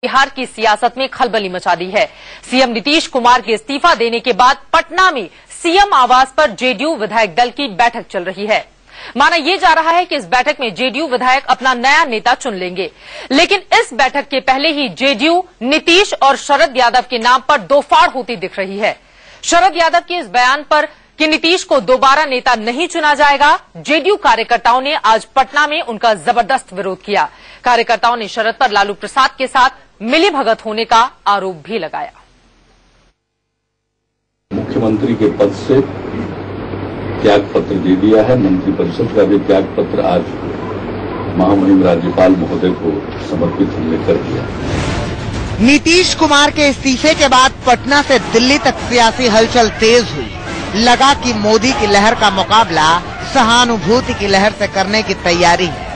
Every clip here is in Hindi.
बिहार की सियासत में खलबली मचा दी है। सीएम नीतीश कुमार के इस्तीफा देने के बाद पटना में सीएम आवास पर जेडीयू विधायक दल की बैठक चल रही है। माना यह जा रहा है कि इस बैठक में जेडीयू विधायक अपना नया नेता चुन लेंगे, लेकिन इस बैठक के पहले ही जेडीयू नीतीश और शरद यादव के नाम पर दोफाड़ होती दिख रही है। शरद यादव के इस बयान पर कि नीतीश को दोबारा नेता नहीं चुना जाएगा, जेडीयू कार्यकर्ताओं ने आज पटना में उनका जबरदस्त विरोध किया। कार्यकर्ताओं ने शरद पर लालू प्रसाद के साथ मिलीभगत होने का आरोप भी लगाया। मुख्यमंत्री के पद से त्याग पत्र दे दिया है। मंत्रिपरिषद का भी त्याग पत्र आज महामहिम राज्यपाल महोदय को समर्पित हमने कर दिया। नीतीश कुमार के इस्तीफे के बाद पटना से दिल्ली तक सियासी हलचल तेज हुई। लगा कि मोदी की लहर का मुकाबला सहानुभूति की लहर से करने की तैयारी है,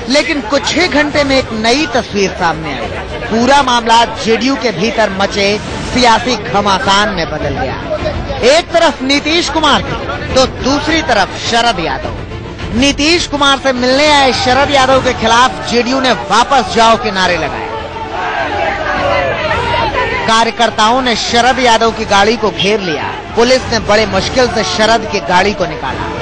लेकिन कुछ ही घंटे में एक नई तस्वीर सामने आई। पूरा मामला जेडीयू के भीतर मचे सियासी घमासान में बदल गया। एक तरफ नीतीश कुमार थे तो दूसरी तरफ शरद यादव। नीतीश कुमार से मिलने आए शरद यादव के खिलाफ जेडीयू ने वापस जाओ के नारे लगाए। कार्यकर्ताओं ने शरद यादव की गाड़ी को घेर लिया। पुलिस ने बड़े मुश्किल से शरद की गाड़ी को निकाला।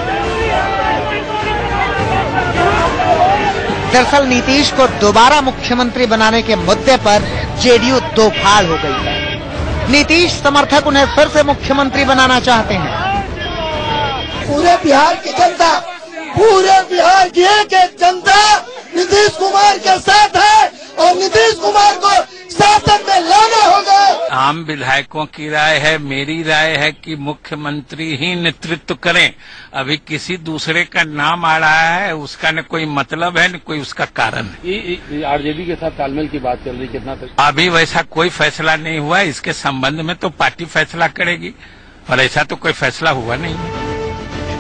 दरअसल नीतीश को दोबारा मुख्यमंत्री बनाने के मुद्दे पर जेडीयू दो फाड़ हो गई है। नीतीश समर्थक उन्हें फिर से मुख्यमंत्री बनाना चाहते हैं। पूरे बिहार की जनता, पूरे बिहार की एक जनता नीतीश कुमार के साथ है और नीतीश कुमार को शासन में लाना होगा। आम विधायकों की राय है, मेरी राय है कि मुख्यमंत्री ही नेतृत्व करें। अभी किसी दूसरे का नाम आ रहा है, उसका न कोई मतलब है न कोई उसका कारण है। आरजेडी के साथ तालमेल की बात चल रही, कितना तक? अभी वैसा कोई फैसला नहीं हुआ। इसके संबंध में तो पार्टी फैसला करेगी और ऐसा तो कोई फैसला हुआ नहीं।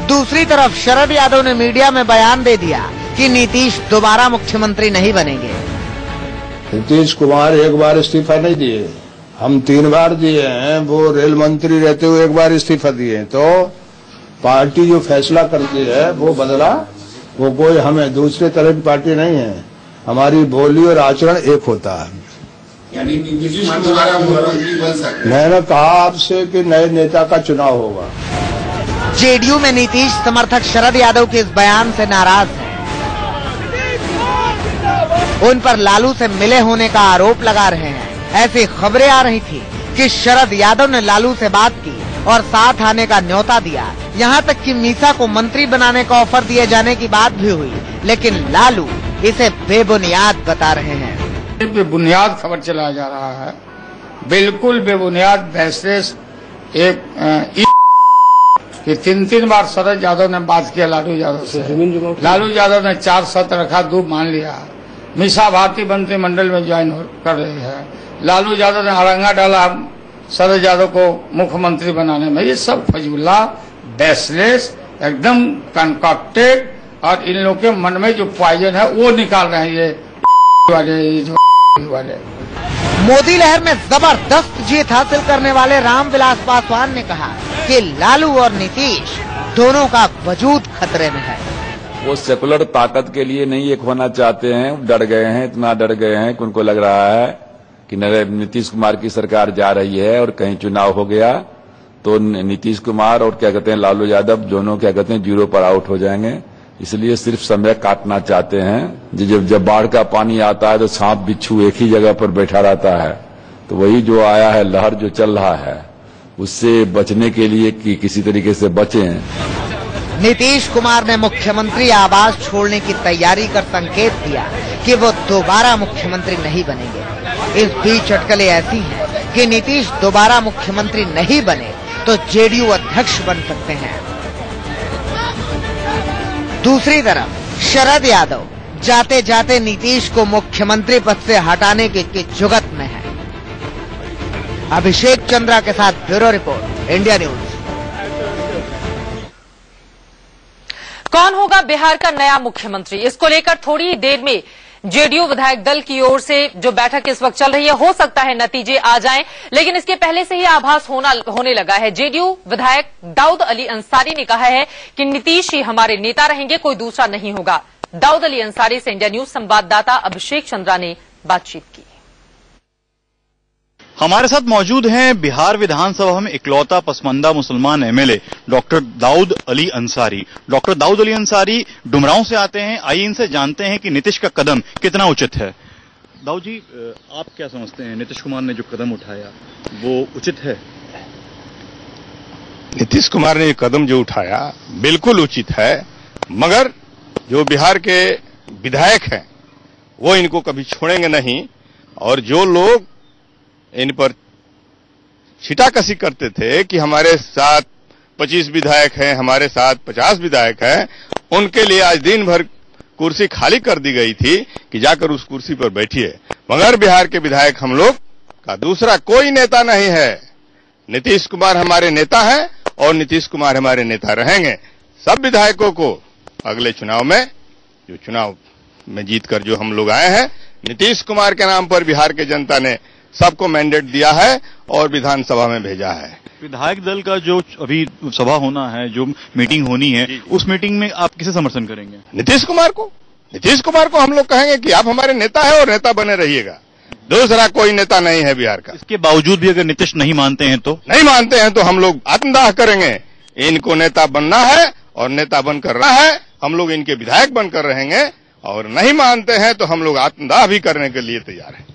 दूसरी तरफ शरद यादव ने मीडिया में बयान दे दिया कि नीतीश दोबारा मुख्यमंत्री नहीं बनेंगे। नीतीश कुमार एक बार इस्तीफा नहीं दिए, हम 3 बार दिए हैं। वो रेल मंत्री रहते हुए एक बार इस्तीफा दिए। तो पार्टी जो फैसला करती है वो बदला। वो कोई हमें दूसरे तरह की पार्टी नहीं है। हमारी बोली और आचरण एक होता है। यानी नीतीश कुमार दोबारा मुख्यमंत्री बन सकते। मैंने कहा आपसे कि नए नेता का चुनाव होगा। जेडीयू में नीतीश समर्थक शरद यादव के इस बयान से नाराज हैं। उन पर लालू से मिले होने का आरोप लगा रहे हैं। ऐसी खबरें आ रही थी कि शरद यादव ने लालू से बात की और साथ आने का न्योता दिया। यहां तक कि मीसा को मंत्री बनाने का ऑफर दिए जाने की बात भी हुई, लेकिन लालू इसे बेबुनियाद बता रहे हैं। बेबुनियाद खबर चलाया जा रहा है, बिल्कुल बेबुनियाद बहस। कि 3 बार शरद यादव ने बात किया लालू यादव से। लालू यादव ने 4 शर्त रखा, 2 मान लिया। मीसा भारती मंत्रिमंडल में ज्वाइन कर रही है। लालू यादव ने अड़ंगा डाला शरद यादव को मुख्यमंत्री बनाने में। ये सब फजूला बेसलेस, एकदम कंकॉक्टेड, और इन लोगों के मन में जो पॉइजन है वो निकाल रहे हैं ये वाले। मोदी लहर में जबरदस्त जीत हासिल करने वाले रामविलास पासवान ने कहा कि लालू और नीतीश दोनों का वजूद खतरे में है। वो सेकुलर ताकत के लिए नहीं एक होना चाहते हैं। डर गए हैं, इतना डर गए हैं कि उनको लग रहा है कि नीतीश कुमार की सरकार जा रही है और कहीं चुनाव हो गया तो नीतीश कुमार और क्या कहते हैं लालू यादव दोनों क्या कहते हैं 0 पर आउट हो जाएंगे। इसलिए सिर्फ समय काटना चाहते हैं। जब बाढ़ का पानी आता है तो सांप बिच्छू एक ही जगह पर बैठा रहता है। तो वही जो आया है लहर जो चल रहा है, उससे बचने के लिए कि किसी तरीके से बचें। नीतीश कुमार ने मुख्यमंत्री आवास छोड़ने की तैयारी कर संकेत दिया कि वो दोबारा मुख्यमंत्री नहीं बनेंगे। इस बीच अटकलें ऐसी हैं कि नीतीश दोबारा मुख्यमंत्री नहीं बने तो जेडीयू अध्यक्ष बन सकते हैं। दूसरी तरफ शरद यादव जाते जाते नीतीश को मुख्यमंत्री पद से हटाने की जुगत में है। अभिषेक चंद्रा के साथ ब्यूरो रिपोर्ट, इंडिया न्यूज। कौन होगा बिहार का नया मुख्यमंत्री, इसको लेकर थोड़ी ही देर में जेडीयू विधायक दल की ओर से जो बैठक इस वक्त चल रही है, हो सकता है नतीजे आ जाएं, लेकिन इसके पहले से ही आभास होने लगा है। जेडीयू विधायक दाऊद अली अंसारी ने कहा है कि नीतीश ही हमारे नेता रहेंगे, कोई दूसरा नहीं होगा। दाऊद अली अंसारी से इंडिया न्यूज संवाददाता अभिषेक चंद्रा ने बातचीत की। हमारे साथ मौजूद हैं बिहार विधानसभा में इकलौता पसमानदा मुसलमान MLA doctor Daud Ali Ansari. Doctor Daud Ali Ansari Dumraon से आते हैं। आइए इनसे जानते हैं कि नीतीश का कदम कितना उचित है। दाऊद जी, आप क्या समझते हैं, नीतीश कुमार ने जो कदम उठाया वो उचित है? नीतीश कुमार ने ये कदम जो उठाया बिल्कुल उचित है, मगर जो बिहार के विधायक हैं वो इनको कभी छोड़ेंगे नहीं। और जो लोग इन पर छिटाकशी करते थे कि हमारे साथ 25 विधायक हैं, हमारे साथ 50 विधायक हैं, उनके लिए आज दिन भर कुर्सी खाली कर दी गई थी कि जाकर उस कुर्सी पर बैठिए। मगर बिहार के विधायक हम लोग का दूसरा कोई नेता नहीं है। नीतीश कुमार हमारे नेता हैं और नीतीश कुमार हमारे नेता रहेंगे। सब विधायकों को अगले चुनाव में, जो चुनाव में जीतकर जो हम लोग आए हैं, नीतीश कुमार के नाम पर बिहार के जनता ने सबको मैंडेट दिया है और विधानसभा में भेजा है। विधायक दल का जो अभी सभा होना है, जो मीटिंग होनी है, उस मीटिंग में आप किसे समर्थन करेंगे? नीतीश कुमार को। नीतीश कुमार को हम लोग कहेंगे कि आप हमारे नेता है और नेता बने रहिएगा। दूसरा कोई नेता नहीं है बिहार का। इसके बावजूद भी अगर नीतीश नहीं मानते हैं तो हम लोग आत्मदाह करेंगे। इनको नेता बनना है और नेता बनकर रहा है, हम लोग इनके विधायक बनकर रहेंगे। और नहीं मानते हैं तो हम लोग आत्मदाह भी करने के लिए तैयार हैं।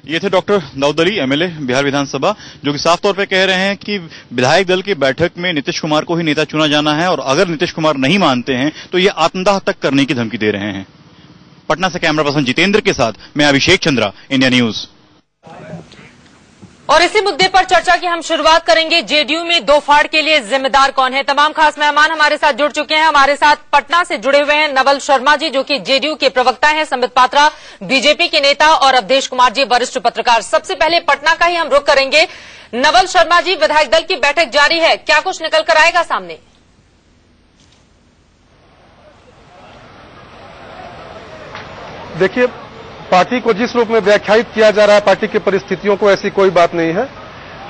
ये थे डॉक्टर दाऊद अली एमएलए बिहार विधानसभा, जो कि साफ तौर पे कह रहे हैं कि विधायक दल की बैठक में नीतीश कुमार को ही नेता चुना जाना है और अगर नीतीश कुमार नहीं मानते हैं तो ये आत्मदाह तक करने की धमकी दे रहे हैं। पटना से कैमरा पर्सन जितेंद्र के साथ मैं अभिषेक चंद्रा, इंडिया न्यूज। और इसी मुद्दे पर चर्चा की हम शुरुआत करेंगे। जेडीयू में दो फाड़ के लिए जिम्मेदार कौन है? तमाम खास मेहमान हमारे साथ जुड़ चुके हैं। हमारे साथ पटना से जुड़े हुए हैं नवल शर्मा जी, जो कि जेडीयू के प्रवक्ता हैं, संबित पात्रा बीजेपी के नेता और अवधेश कुमार जी वरिष्ठ पत्रकार। सबसे पहले पटना का ही हम रुख करेंगे। नवल शर्मा जी, विधायक दल की बैठक जारी है, क्या कुछ निकल कर आएगा सामने? देखिए, पार्टी को जिस रूप में व्याख्यायित किया जा रहा है, पार्टी की परिस्थितियों को, ऐसी कोई बात नहीं है।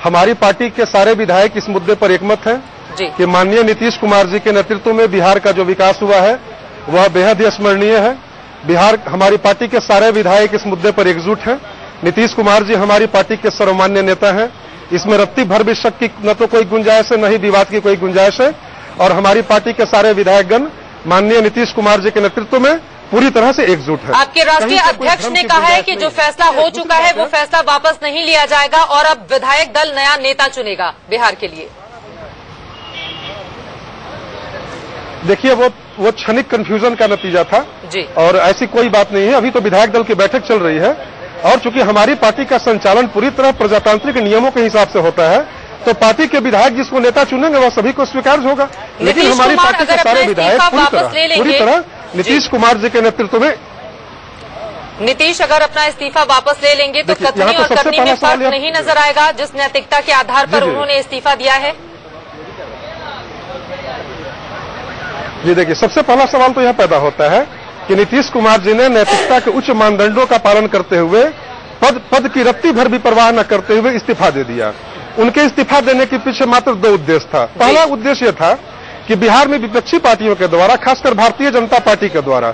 हमारी पार्टी के सारे विधायक इस मुद्दे पर एकमत हैं कि माननीय नीतीश कुमार जी के नेतृत्व में बिहार का जो विकास हुआ है वह बेहद ही स्मरणीय है। बिहार, हमारी पार्टी के सारे विधायक इस मुद्दे पर एकजुट हैं। नीतीश कुमार जी हमारी पार्टी के सर्वमान्य नेता हैं। इसमें रत्ती भर भी शक की न तो कोई गुंजाइश है, न ही विवाद की कोई गुंजाइश है। और हमारी पार्टी के सारे विधायकगण माननीय नीतीश कुमार जी के नेतृत्व में पूरी तरह से एकजुट है। आपके राष्ट्रीय अध्यक्ष ने कहा है कि जो फैसला हो चुका है वो फैसला वापस नहीं लिया जाएगा और अब विधायक दल नया नेता चुनेगा बिहार के लिए। देखिए, वो क्षणिक कंफ्यूजन का नतीजा था जी, और ऐसी कोई बात नहीं है। अभी तो विधायक दल की बैठक चल रही है और चूंकि हमारी पार्टी का संचालन पूरी तरह प्रजातांत्रिक नियमों के हिसाब से होता है, तो पार्टी के विधायक जिसको नेता चुनेंगे वह सभी को स्वीकार होगा। लेकिन हमारी पार्टी के सारे विधायक पूरी तरह नीतीश कुमार जी के नेतृत्व में। नीतीश अगर अपना इस्तीफा वापस ले लेंगे तो कथनी और करनी में फर्क नहीं नजर आएगा, जिस नैतिकता के आधार पर उन्होंने इस्तीफा दिया है। जी देखिए, सबसे पहला सवाल तो यह पैदा होता है कि नीतीश कुमार जी ने नैतिकता के उच्च मानदंडों का पालन करते हुए पद की रत्ती भर भी परवाह न करते हुए इस्तीफा दे दिया। उनके इस्तीफा देने के पीछे मात्र दो उद्देश्य था। पहला उद्देश्य था कि बिहार में विपक्षी पार्टियों के द्वारा, खासकर भारतीय जनता पार्टी के द्वारा,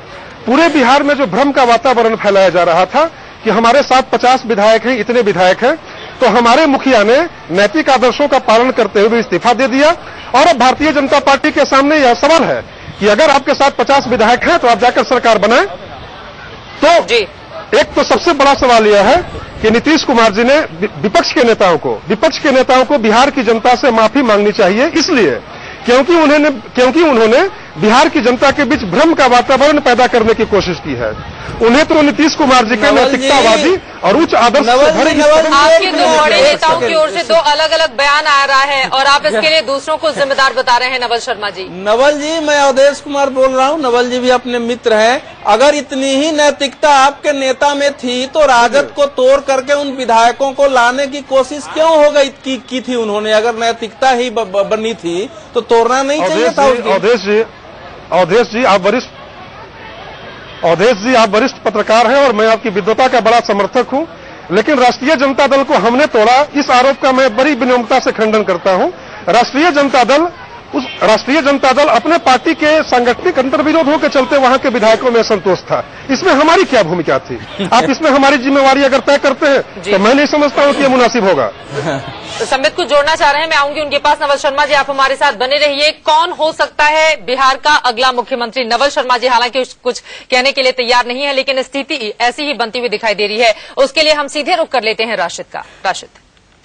पूरे बिहार में जो भ्रम का वातावरण फैलाया जा रहा था कि हमारे साथ 50 विधायक हैं, इतने विधायक हैं, तो हमारे मुखिया ने नैतिक आदर्शों का पालन करते हुए इस्तीफा दे दिया। और अब भारतीय जनता पार्टी के सामने यह सवाल है कि अगर आपके साथ 50 विधायक हैं तो आप जाकर सरकार बनाएं। तो एक तो सबसे बड़ा सवाल यह है कि नीतीश कुमार जी ने विपक्ष के नेताओं को बिहार की जनता से माफी मांगनी चाहिए, इसलिए क्योंकि उन्होंने बिहार की जनता के बीच भ्रम का वातावरण पैदा करने की कोशिश की है। उन्हें तो नीतीश कुमार जी के नैतिकतावादी और उच्च आदर्श से भरे आपके दो बड़े नेताओं की ओर से दो अलग अलग बयान आ रहा है और आप इसके लिए दूसरों को जिम्मेदार बता रहे हैं। नवल शर्मा जी। नवल जी, मैं अवधेश कुमार बोल रहा हूँ। नवल जी भी अपने मित्र हैं। अगर इतनी ही नैतिकता आपके नेता में थी तो राजद को तोड़ करके उन विधायकों को लाने की कोशिश क्यों हो गई की थी उन्होंने? अगर नैतिकता ही बनी थी तो तोड़ना नहीं चाहिए था। अवधेश जी, आप वरिष्ठ पत्रकार हैं और मैं आपकी विद्वता का बड़ा समर्थक हूं, लेकिन राष्ट्रीय जनता दल को हमने तोड़ा, इस आरोप का मैं बड़ी विनम्रता से खंडन करता हूं। राष्ट्रीय जनता दल उस राष्ट्रीय जनता दल अपने पार्टी के सांगठनिक अंतर्विरोधों के चलते वहां के विधायकों में असंतोष था। इसमें हमारी क्या भूमिका थी? आप इसमें हमारी जिम्मेवारी अगर तय करते हैं तो मैं नहीं समझता हूं कि ये मुनासिब होगा। तो संबित कुछ जोड़ना चाह रहे हैं, मैं आऊंगी उनके पास। नवल शर्मा जी, आप हमारे साथ बने रहिए। कौन हो सकता है बिहार का अगला मुख्यमंत्री? नवल शर्मा जी हालांकि कुछ कहने के लिए तैयार नहीं है, लेकिन स्थिति ऐसी ही बनती हुई दिखाई दे रही है। उसके लिए हम सीधे रुख कर लेते हैं राशिद का। राशिद,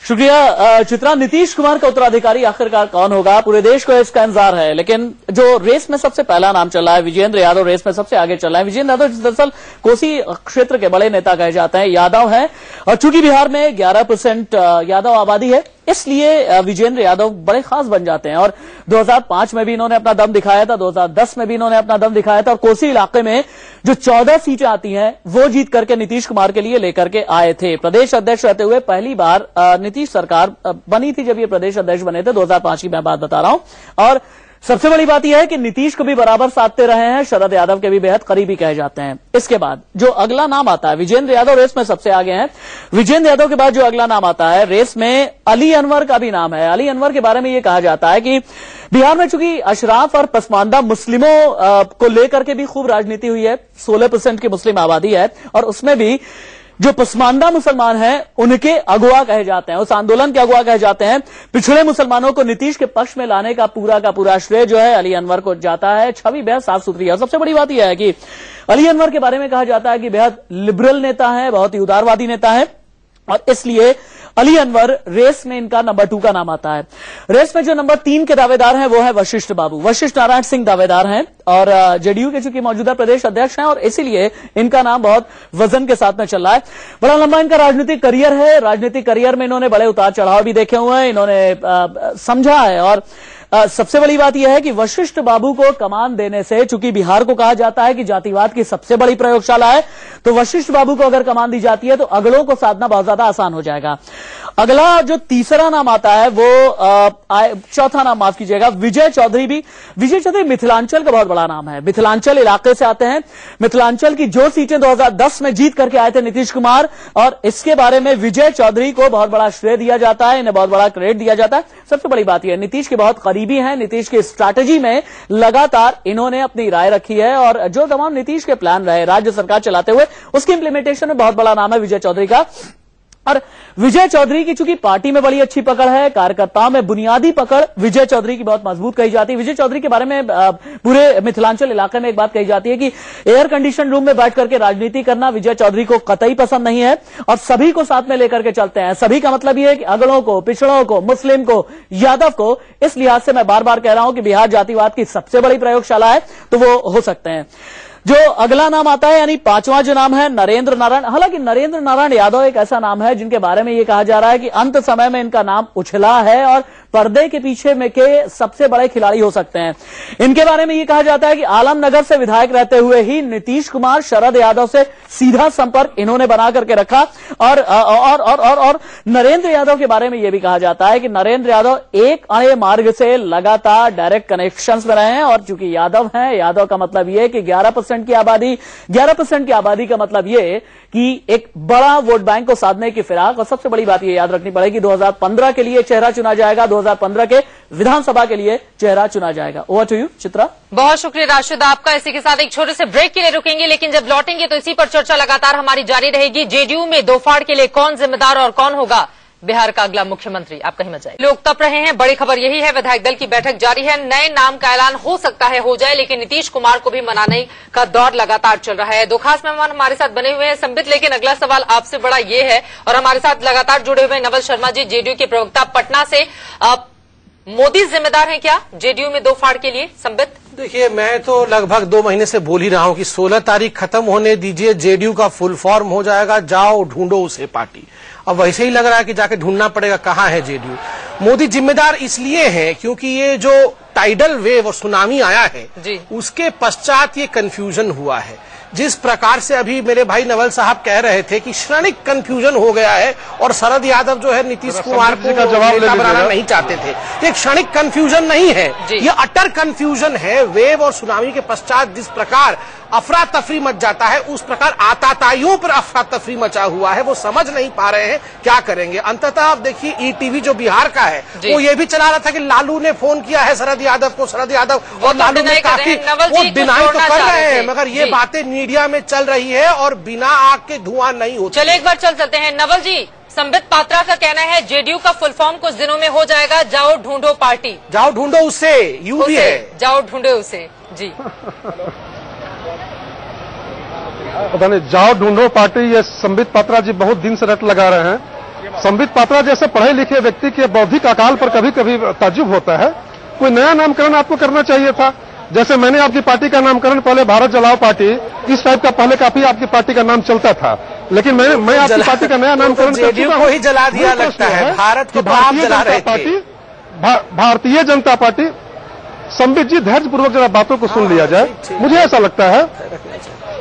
शुक्रिया चित्रा। नीतीश कुमार का उत्तराधिकारी आखिरकार कौन होगा, पूरे देश को इसका इंतजार है। लेकिन जो रेस में सबसे पहला नाम चल रहा है, विजेंद्र यादव रेस में सबसे आगे चल रहा है। विजेंद्र यादव दरअसल कोसी क्षेत्र के बड़े नेता कहे जाते हैं, यादव हैं, और चूंकि बिहार में 11% यादव आबादी है, इसलिए विजेंद्र यादव बड़े खास बन जाते हैं। और 2005 में भी इन्होंने अपना दम दिखाया था, 2010 में भी इन्होंने अपना दम दिखाया था, और कोसी इलाके में जो 14 सीटें आती हैं वो जीत करके नीतीश कुमार के लिए लेकर के आए थे। प्रदेश अध्यक्ष रहते हुए पहली बार नीतीश सरकार बनी थी जब ये प्रदेश अध्यक्ष बने थे, 2005 की मैं बात बता रहा हूं। और सबसे बड़ी बात यह है कि नीतीश को भी बराबर साधते रहे हैं, शरद यादव के भी बेहद करीबी कहे जाते हैं। इसके बाद जो अगला नाम आता है, विजेंद्र यादव रेस में सबसे आगे हैं। विजेंद्र यादव के बाद जो अगला नाम आता है रेस में, अली अनवर का भी नाम है। अली अनवर के बारे में यह कहा जाता है कि बिहार में चूंकि अशराफ और पसमानदा मुस्लिमों को लेकर के भी खूब राजनीति हुई है, 16% की मुस्लिम आबादी है, और उसमें भी जो पसमानदा मुसलमान हैं उनके अगुवा कहे जाते हैं, उस आंदोलन के अगुवा कहे जाते हैं। पिछड़े मुसलमानों को नीतीश के पक्ष में लाने का पूरा श्रेय जो है अली अनवर को जाता है। छवि बेहद साफ सुथरी है। और सबसे बड़ी बात यह है कि अली अनवर के बारे में कहा जाता है कि बेहद लिबरल नेता है, बहुत ही उदारवादी नेता है, और इसलिए अली अनवर रेस में इनका नंबर 2 का नाम आता है। रेस में जो नंबर 3 के दावेदार हैं वो है वशिष्ठ बाबू। वशिष्ठ नारायण सिंह दावेदार हैं और जेडीयू के चूंकि मौजूदा प्रदेश अध्यक्ष हैं, और इसीलिए इनका नाम बहुत वजन के साथ में चल रहा है। बड़ा लंबा इनका राजनीतिक करियर है। राजनीतिक करियर में इन्होंने बड़े उतार चढ़ाव भी देखे हुए हैं, इन्होंने समझा है। और सबसे बड़ी बात यह है कि वशिष्ठ बाबू को कमान देने से, चूंकि बिहार को कहा जाता है कि जातिवाद की सबसे बड़ी प्रयोगशाला है, तो वशिष्ठ बाबू को अगर कमान दी जाती है तो अगलों को साधना बहुत ज्यादा आसान हो जाएगा। अगला जो तीसरा नाम आता है वो चौथा नाम, माफ कीजिएगा, विजय चौधरी भी। विजय चौधरी मिथिलांचल का बहुत बड़ा नाम है, मिथिलांचल इलाके से आते हैं। मिथिलांचल की जो सीटें 2010 में जीत करके आए थे नीतीश कुमार, और इसके बारे में विजय चौधरी को बहुत बड़ा श्रेय दिया जाता है, इन्हें बहुत बड़ा क्रेडिट दिया जाता है। सबसे बड़ी बात यह, नीतीश के बहुत करीबी हैं, नीतीश की स्ट्रैटेजी में लगातार इन्होंने अपनी राय रखी है, और जो तमाम नीतीश के प्लान रहे राज्य सरकार चलाते हुए, उसकी इंप्लीमेंटेशन में बहुत बड़ा नाम है विजय चौधरी का। और विजय चौधरी की चूंकि पार्टी में बड़ी अच्छी पकड़ है, कार्यकर्ताओं में बुनियादी पकड़ विजय चौधरी की बहुत मजबूत कही जाती है। विजय चौधरी के बारे में पूरे मिथिलांचल इलाके में एक बात कही जाती है कि एयर कंडीशन रूम में बैठ करके राजनीति करना विजय चौधरी को कतई पसंद नहीं है, और सभी को साथ में लेकर के चलते हैं। सभी का मतलब यह है कि अगड़ों को, पिछड़ों को, मुस्लिम को, यादव को। इस लिहाज से मैं बार बार कह रहा हूं कि बिहार जातिवाद की सबसे बड़ी प्रयोगशाला है, तो वो हो सकते हैं। जो अगला नाम आता है यानी 5वां जो नाम है नरेंद्र नारायण। हालांकि नरेंद्र नारायण यादव एक ऐसा नाम है जिनके बारे में यह कहा जा रहा है कि अंत समय में इनका नाम उछला है और पर्दे के पीछे में के सबसे बड़े खिलाड़ी हो सकते हैं। इनके बारे में यह कहा जाता है कि आलमनगर से विधायक रहते हुए ही नीतीश कुमार, शरद यादव से सीधा संपर्क इन्होंने बना करके रखा। और नरेंद्र यादव के बारे में यह भी कहा जाता है कि नरेंद्र यादव एक अणे मार्ग से लगातार डायरेक्ट कनेक्शंस में रहे हैं, और चूंकि यादव हैं, यादव का मतलब यह कि 11% की आबादी, 11% की आबादी का मतलब यह कि एक बड़ा वोट बैंक को साधने की फिराक। और सबसे बड़ी बात यह याद रखनी पड़ेगी, 2015 के लिए चेहरा चुना जाएगा, 2015 के विधानसभा के लिए चेहरा चुना जाएगा। Over to you Chitra. बहुत शुक्रिया राशिद आपका। इसी के साथ एक छोटे से ब्रेक के लिए रुकेंगे, लेकिन जब लौटेंगे तो इसी पर चर्चा लगातार हमारी जारी रहेगी। जेडीयू में दो फाड़ के लिए कौन जिम्मेदार और कौन होगा बिहार का अगला मुख्यमंत्री, आप कहीं मत जाइए। लोग तप रहे हैं, बड़ी खबर यही है, विधायक दल की बैठक जारी है। नए नाम का ऐलान हो सकता है हो जाए, लेकिन नीतीश कुमार को भी मनाने का दौर लगातार चल रहा है। दो खास मेहमान हमारे साथ बने हुए हैं संबित, लेकिन अगला सवाल आपसे बड़ा ये है, और हमारे साथ लगातार जुड़े हुए नवल शर्मा जी, जेडीयू के प्रवक्ता पटना से। मोदी जिम्मेदार हैं क्या जेडीयू में दो फाड़ के लिए? संबित। देखिए, मैं तो लगभग 2 महीने से बोल ही रहा हूं कि 16 तारीख खत्म होने दीजिए, जेडीयू का फुल फॉर्म हो जाएगा, जाओ ढूंढो उसे पार्टी। अब वैसे ही लग रहा है कि जाके ढूंढना पड़ेगा कहाँ है जेडीयू। मोदी जिम्मेदार इसलिए है क्योंकि ये जो टाइडल वेव और सुनामी आया है उसके पश्चात ये कंफ्यूजन हुआ है। जिस प्रकार से अभी मेरे भाई नवल साहब कह रहे थे कि क्षणिक कंफ्यूजन हो गया है और शरद यादव जो है नीतीश कुमार को नेता बनाना नहीं चाहते थे, ये क्षणिक कंफ्यूजन नहीं है, ये अटर कंफ्यूजन है। वेव और सुनामी के पश्चात जिस प्रकार अफरा तफरी मच जाता है, उस प्रकार आताताइयों पर अफरा तफरी मचा हुआ है। वो समझ नहीं पा रहे हैं क्या करेंगे। अंततः आप देखिए ईटीवी जो बिहार का है वो ये भी चला रहा था कि लालू ने फोन किया है शरद यादव को, शरद यादव, और लालू ने काफी वो डिनाई तो कर रहे हैं, मगर ये बातें मीडिया में चल रही है और बिना आग के धुआं नहीं होता। चलिए एक बार चलते हैं। नवल जी, संबित पात्रा का कहना है जेडीयू का फुल फॉर्म कुछ दिनों में हो जाएगा, जाओ ढूंढो पार्टी। जाओ ढूंढो उसे, यू भी है, जाओ ढूंढो उसे। जी पता नहीं, जाओ ढूंढो पार्टी, ये संबित पात्रा जी बहुत दिन से रट लगा रहे हैं। संबित पात्रा जैसे पढ़े लिखे व्यक्ति के बौद्धिक अकाल पर कभी कभी ताज्जुब होता है। कोई नया नामकरण आपको करना चाहिए था। जैसे मैंने आपकी पार्टी का नामकरण पहले भारत जलाओ पार्टी, इस टाइप का पहले काफी आपकी पार्टी का नाम चलता था, लेकिन मैं आपकी पार्टी का नया नामकरण जेडीयू को ही जला दिया लगता है, भारत को आप जला रहे थे। भारतीय जनता पार्टी, संबित जी धैर्यपूर्वक जरा बातों को सुन लिया जाए। मुझे ऐसा लगता है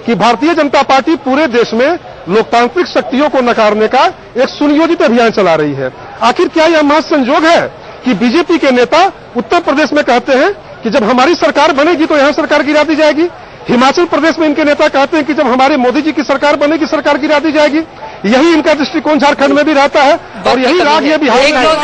कि भारतीय जनता पार्टी पूरे देश में लोकतांत्रिक शक्तियों को नकारने का एक सुनियोजित अभियान चला रही है। आखिर क्या यह महज संजोग है कि बीजेपी के नेता उत्तर प्रदेश में कहते हैं कि जब हमारी सरकार बनेगी तो यहां सरकार गिरा दी जाएगी, हिमाचल प्रदेश में इनके नेता कहते हैं कि जब हमारे मोदी जी की सरकार बनेगी सरकार गिरा दी जाएगी। यही इनका दृष्टिकोण झारखंड में भी रहता है और यही राग ये बिहार में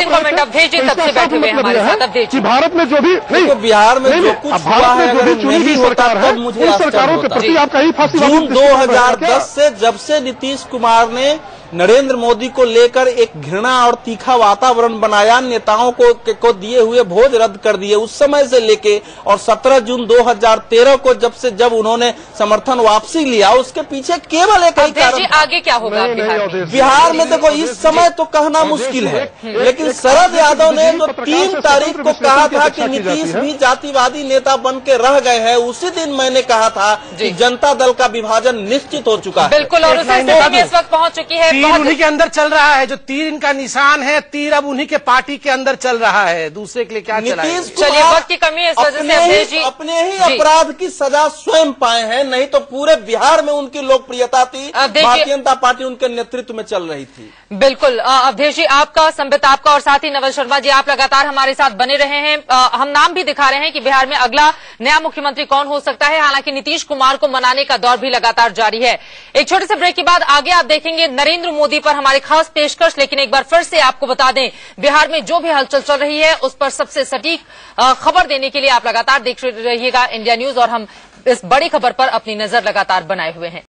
कि भारत में जो भी नहीं, बिहार में जो कुछ भारत में जो भी चुनी हुई सरकार है उन सरकारों के प्रति आपका ही फांसी। जून 2010 से जब से नीतीश कुमार ने नरेंद्र मोदी को लेकर एक घृणा और तीखा वातावरण बनाया, नेताओं को दिए हुए भोज रद्द कर दिए, उस समय से लेके और 17 जून 2013 को जब उन्होंने समर्थन वापसी लिया, उसके पीछे केवल एक ही कारण। आगे क्या होगा बिहार में? देखो इस समय तो कहना मुश्किल है, लेकिन शरद यादव ने जो 3 तारीख को कहा था कि नीतीश भी जातिवादी नेता बन के रह गए हैं, उसी दिन मैंने कहा था कि जनता दल का विभाजन निश्चित हो चुका है। बिल्कुल, और उसे इस वक्त पहुंच चुकी है। तीर उन्हीं के अंदर चल रहा है, जो तीर इनका निशान है, तीर अब उन्हीं के पार्टी के अंदर चल रहा है, दूसरे के लिए क्या चला है? चलिए, वक्त की कमी है, इस वजह से अपने ही अपराध की सजा स्वयं पाए हैं, नहीं तो पूरे बिहार में उनकी लोकप्रियता थी, भारतीय जनता पार्टी उनके नेतृत्व में चल रही थी। बिल्कुल अवधेश जी, आपका, संबित आपका और साथ ही नवल शर्मा जी, आप लगातार हमारे साथ बने रहे हैं। हम नाम भी दिखा रहे हैं कि बिहार में अगला नया मुख्यमंत्री कौन हो सकता है। हालांकि नीतीश कुमार को मनाने का दौर भी लगातार जारी है। एक छोटे से ब्रेक के बाद आगे आप देखेंगे नरेंद्र मोदी पर हमारे खास पेशकश। लेकिन एक बार फिर से आपको बता दें, बिहार में जो भी हलचल चल रही है उस पर सबसे सटीक खबर देने के लिए आप लगातार देख रहिएगा इंडिया न्यूज, और हम इस बड़ी खबर पर अपनी नजर लगातार बनाए हुए हैं।